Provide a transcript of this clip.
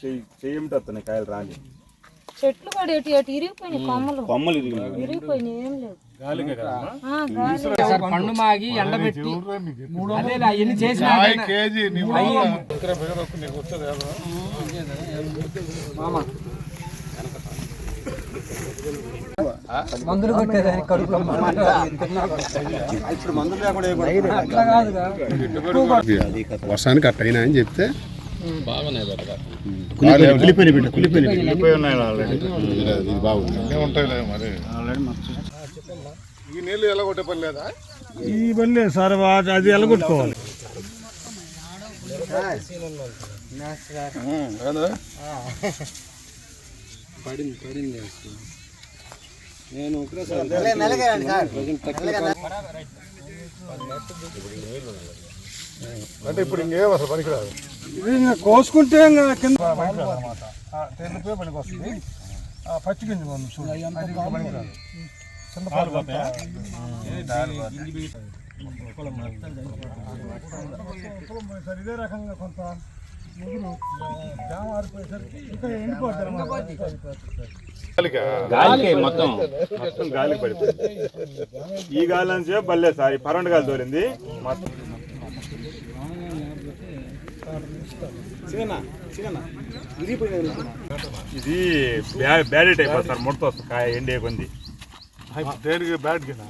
చేయటస్తున్నాయి కాయలు రాని చెట్లు కూడా ఎటు ఎటు ఇరిగిపోయినాయి, కొమ్మలు ఇరిగిపోయినాయి, ఏం లేదు. పండు మాగి ఎండబెట్టి ఎన్ని చేసిన మందులు కొట్టేదానికి కడుపులో వర్షానికి అట్టయినా అని చెప్తే ఈ నీళ్ళు ఎలా కొట్టే పని లేదా? ఈ పని లేదు సార్, అది ఎలగొట్టుకోవాలి. నేను అంటే ఇప్పుడు ఇంకేం అసలు పనికిరాదు. ఇది కోసుకుంటే కింద పనికి వస్తుంది. పచ్చి గింజ పనికిరాదు. ఇదే రకంగా కొంత జామ ఆరిపోయేసరికి ఇంకా ఎండిపోతుంది. గాలికి మొత్తం గాలికి పడిపోయింది. ఈ గాలి అని చెప్పి బల్లే సార్, ఈ పరండు గాలి తోలింది మొత్తం. ఇది బ్యాడ్ టైప్ సార్, ముడత వస్తుంది కాయ ఎండే కొంది. దేనికి బ్యాడ్ కింద